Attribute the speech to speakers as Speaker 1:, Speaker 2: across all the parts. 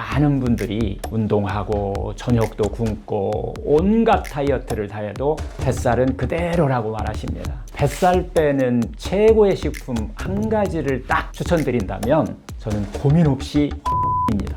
Speaker 1: 많은 분들이 운동하고 저녁도 굶고 온갖 다이어트를 다 해도 뱃살은 그대로라고 말하십니다. 뱃살 빼는 최고의 식품 한 가지를 딱 추천드린다면 저는 고민 없이 입니다.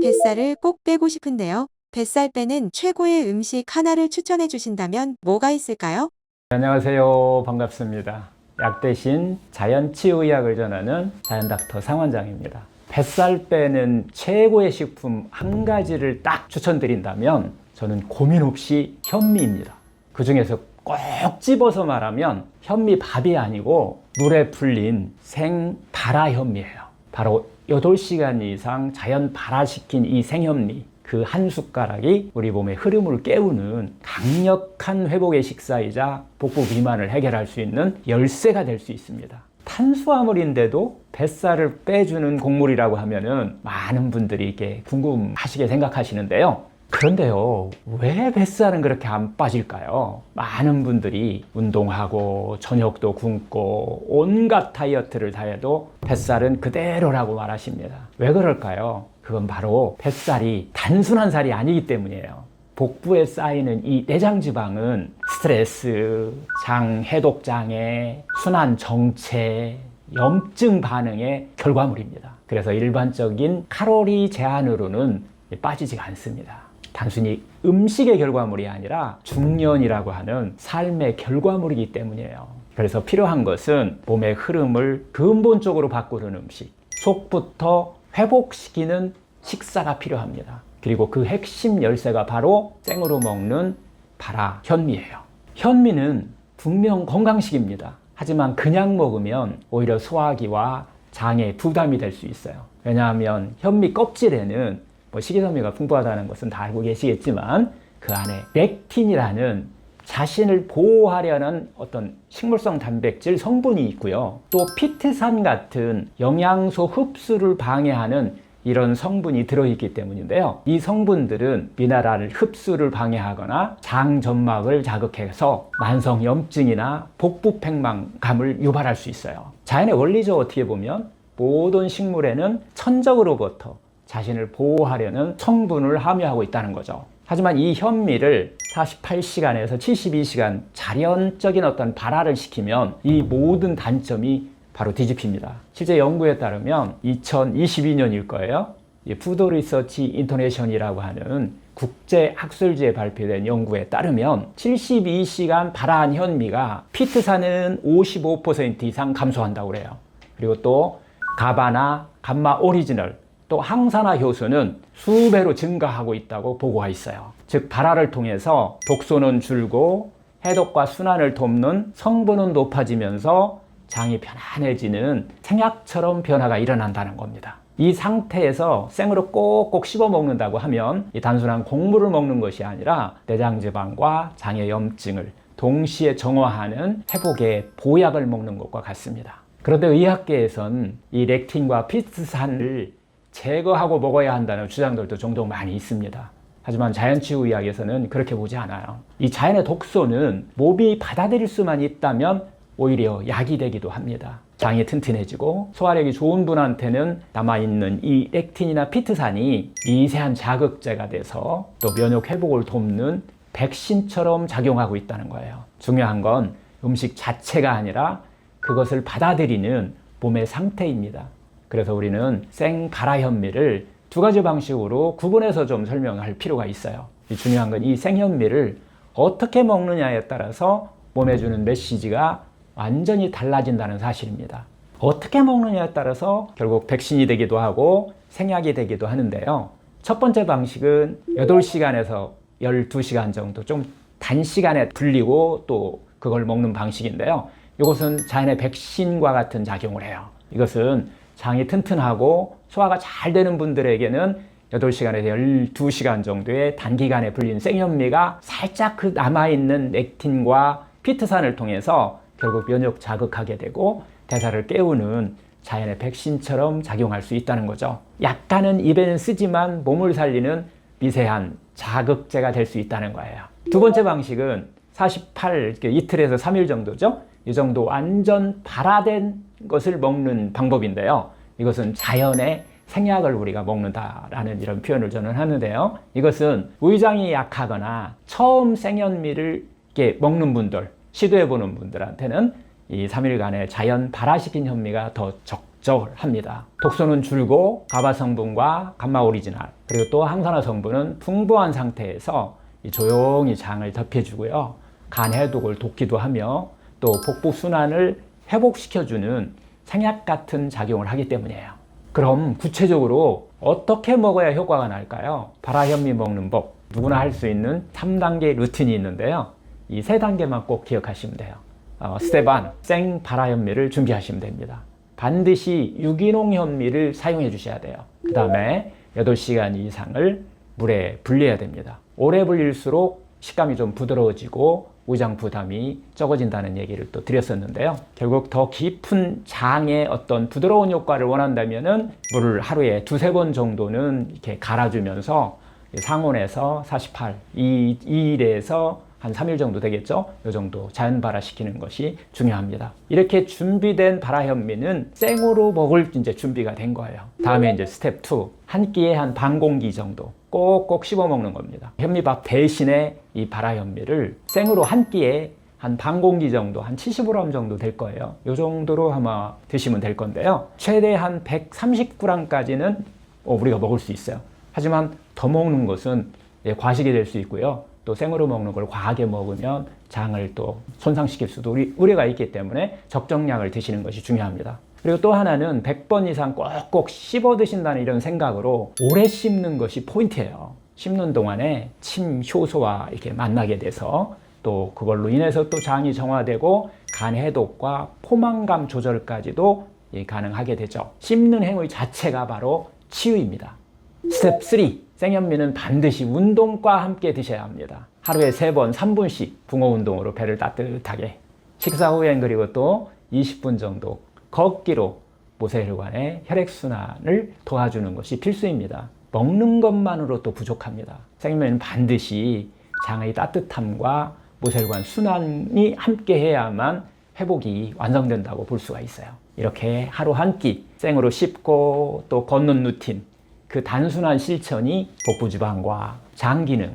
Speaker 2: 뱃살을 꼭 빼고 싶은데요. 뱃살 빼는 최고의 음식 하나를 추천해 주신다면 뭐가 있을까요?
Speaker 1: 안녕하세요. 반갑습니다. 약 대신 자연치유의학을 전하는 자연닥터 상원장입니다. 뱃살 빼는 최고의 식품 한 가지를 딱 추천드린다면 저는 고민 없이 현미입니다. 그 중에서 꼭 집어서 말하면 현미밥이 아니고 물에 불린 생발화 현미예요. 바로 8시간 이상 자연 발화시킨 이 생현미, 그 한 숟가락이 우리 몸의 흐름을 깨우는 강력한 회복의 식사이자 복부 비만을 해결할 수 있는 열쇠가 될 수 있습니다. 탄수화물인데도 뱃살을 빼주는 곡물이라고 하면은 많은 분들이 이게 궁금하시게 생각하시는데요. 그런데요, 왜 뱃살은 그렇게 안 빠질까요? 많은 분들이 운동하고 저녁도 굶고 온갖 다이어트를 다 해도 뱃살은 그대로라고 말하십니다. 왜 그럴까요? 그건 바로 뱃살이 단순한 살이 아니기 때문이에요. 복부에 쌓이는 이 내장지방은 스트레스, 장 해독 장애, 순환 정체, 염증 반응의 결과물입니다. 그래서 일반적인 칼로리 제한으로는 빠지지가 않습니다. 단순히 음식의 결과물이 아니라 중년이라고 하는 삶의 결과물이기 때문이에요. 그래서 필요한 것은 몸의 흐름을 근본적으로 바꾸는 음식, 속부터 회복시키는 식사가 필요합니다. 그리고 그 핵심 열쇠가 바로 생으로 먹는 발화 현미예요. 현미는 분명 건강식입니다. 하지만 그냥 먹으면 오히려 소화기와 장에 부담이 될 수 있어요. 왜냐하면 현미 껍질에는 식이섬유가 풍부하다는 것은 다 알고 계시겠지만 그 안에 렉틴이라는 자신을 보호하려는 어떤 식물성 단백질 성분이 있고요. 또 피트산 같은 영양소 흡수를 방해하는 이런 성분이 들어있기 때문인데요. 이 성분들은 미네랄 흡수를 방해하거나 장 점막을 자극해서 만성 염증이나 복부 팽만감을 유발할 수 있어요. 자연의 원리죠. 어떻게 보면 모든 식물에는 천적으로부터 자신을 보호하려는 성분을 함유하고 있다는 거죠. 하지만 이 현미를 48시간에서 72시간 자연적인 어떤 발화를 시키면 이 모든 단점이 바로 뒤집힙니다. 실제 연구에 따르면 2022년일 거예요. 푸드 리서치 인터내셔널이라고 하는 국제 학술지에 발표된 연구에 따르면 72시간 발화한 현미가 피트산은 55% 이상 감소한다고 그래요. 그리고 또 가바나 감마 오리지널, 또 항산화 효소는 수배로 증가하고 있다고 보고가 있어요. 즉 발화를 통해서 독소는 줄고 해독과 순환을 돕는 성분은 높아지면서 장이 편안해지는 생약처럼 변화가 일어난다는 겁니다. 이 상태에서 생으로 꼭꼭 씹어 먹는다고 하면 이 단순한 곡물을 먹는 것이 아니라 내장지방과 장의 염증을 동시에 정화하는 회복의 보약을 먹는 것과 같습니다. 그런데 의학계에선 이 렉틴과 피트산을 제거하고 먹어야 한다는 주장들도 종종 많이 있습니다. 하지만 자연치유의학에서는 그렇게 보지 않아요. 이 자연의 독소는 몸이 받아들일 수만 있다면 오히려 약이 되기도 합니다. 장이 튼튼해지고 소화력이 좋은 분한테는 남아있는 이 렉틴이나 피트산이 미세한 자극제가 돼서 또 면역 회복을 돕는 백신처럼 작용하고 있다는 거예요. 중요한 건 음식 자체가 아니라 그것을 받아들이는 몸의 상태입니다. 그래서 우리는 생발화 현미를 두 가지 방식으로 구분해서 좀 설명할 필요가 있어요. 중요한 건 이 생현미를 어떻게 먹느냐에 따라서 몸에 주는 메시지가 완전히 달라진다는 사실입니다. 어떻게 먹느냐에 따라서 결국 백신이 되기도 하고 생약이 되기도 하는데요. 첫 번째 방식은 8시간에서 12시간 정도 좀 단시간에 불리고 또 그걸 먹는 방식인데요. 이것은 자연의 백신과 같은 작용을 해요. 이것은 장이 튼튼하고 소화가 잘 되는 분들에게는 8시간에서 12시간 정도의 단기간에 불린 생현미가 살짝 그 남아있는 렉틴과 피트산을 통해서 결국 면역 자극하게 되고 대사를 깨우는 자연의 백신처럼 작용할 수 있다는 거죠. 약간은 입에는 쓰지만 몸을 살리는 미세한 자극제가 될 수 있다는 거예요. 두 번째 방식은 48, 이틀에서 3일 정도죠. 이 정도 완전 발화된 것을 먹는 방법인데요. 이것은 자연의 생약을 우리가 먹는다라는 이런 표현을 저는 하는데요. 이것은 위장이 약하거나 처음 생현미를 이렇게 먹는 분들, 시도해보는 분들한테는 이 3일간의 자연 발화시킨 현미가 더 적절합니다. 독소는 줄고 가바 성분과 감마 오리지널 그리고 또 항산화 성분은 풍부한 상태에서 조용히 장을 덮여주고요. 간 해독을 돕기도 하며 또 복부 순환을 회복시켜주는 생약 같은 작용을 하기 때문이에요. 그럼 구체적으로 어떻게 먹어야 효과가 날까요? 발화현미 먹는 법, 누구나 할 수 있는 3단계 루틴이 있는데요. 이 3단계만 꼭 기억하시면 돼요. 스텝 1, 생 발화현미를 준비하시면 됩니다. 반드시 유기농 현미를 사용해 주셔야 돼요. 그 다음에 8시간 이상을 물에 불려야 됩니다. 오래 불릴수록 식감이 좀 부드러워지고 위장 부담이 적어진다는 얘기를 또 드렸었는데요. 결국 더 깊은 장의 어떤 부드러운 효과를 원한다면은 물을 하루에 2-3번 정도는 이렇게 갈아주면서 상온에서 48, 2일에서 한 3일 정도 되겠죠? 이 정도 자연 발화시키는 것이 중요합니다. 이렇게 준비된 발화현미는 생으로 먹을 이제 준비가 된 거예요. 다음에 이제 스텝 2, 한 끼에 한 반 공기 정도 꼭꼭 씹어 먹는 겁니다. 현미밥 대신에 이 발화현미를 생으로 한 끼에 한 반 공기 정도, 한 70g 정도 될 거예요. 이 정도로 아마 드시면 될 건데요. 최대 한 130g까지는 우리가 먹을 수 있어요. 하지만 더 먹는 것은 과식이 될 수 있고요. 또 생으로 먹는 걸 과하게 먹으면 장을 또 손상시킬 수도 우려가 있기 때문에 적정량을 드시는 것이 중요합니다. 그리고 또 하나는 100번 이상 꼭꼭 씹어 드신다는 이런 생각으로 오래 씹는 것이 포인트예요. 씹는 동안에 침 효소와 이렇게 만나게 돼서 또 그걸로 인해서 또 장이 정화되고 간 해독과 포만감 조절까지도 가능하게 되죠. 씹는 행위 자체가 바로 치유입니다. 스텝 3, 생현미는 반드시 운동과 함께 드셔야 합니다. 하루에 3번 3분씩 붕어 운동으로 배를 따뜻하게, 식사 후엔 그리고 또 20분 정도 걷기로 모세혈관의 혈액순환을 도와주는 것이 필수입니다. 먹는 것만으로도 부족합니다. 생현미는 반드시 장의 따뜻함과 모세혈관 순환이 함께 해야만 회복이 완성된다고 볼 수가 있어요. 이렇게 하루 한 끼 생으로 씹고 또 걷는 루틴, 그 단순한 실천이 복부 지방과 장 기능,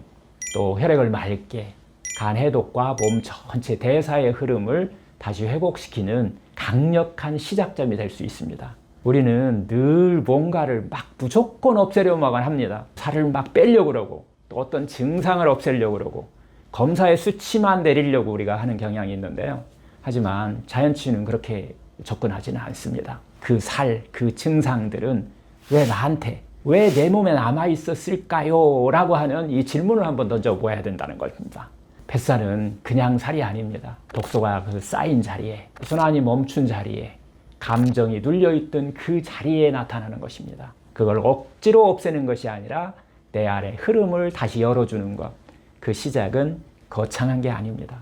Speaker 1: 또 혈액을 맑게, 간 해독과 몸 전체 대사의 흐름을 다시 회복시키는 강력한 시작점이 될 수 있습니다. 우리는 늘 뭔가를 막 무조건 없애려고만 합니다. 살을 막 빼려고 그러고, 또 어떤 증상을 없애려고 그러고, 검사의 수치만 내리려고 우리가 하는 경향이 있는데요. 하지만 자연치유는 그렇게 접근하지는 않습니다. 그 살, 그 증상들은 왜 나한테, 왜 내 몸에 남아 있었을까요? 라고 하는 이 질문을 한번 던져보아야 된다는 겁니다. 뱃살은 그냥 살이 아닙니다. 독소가 그 쌓인 자리에, 순환이 멈춘 자리에, 감정이 눌려있던 그 자리에 나타나는 것입니다. 그걸 억지로 없애는 것이 아니라 내 안의 흐름을 다시 열어주는 것. 그 시작은 거창한 게 아닙니다.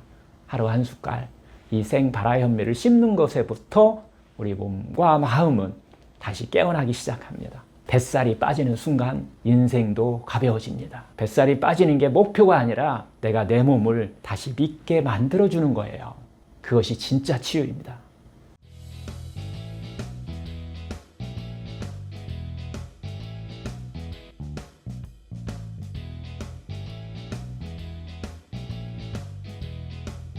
Speaker 1: 하루 한 숟갈, 이 생발화현미를 씹는 것에부터 우리 몸과 마음은 다시 깨어나기 시작합니다. 뱃살이 빠지는 순간 인생도 가벼워집니다. 뱃살이 빠지는 게 목표가 아니라 내가 내 몸을 다시 믿게 만들어주는 거예요. 그것이 진짜 치유입니다.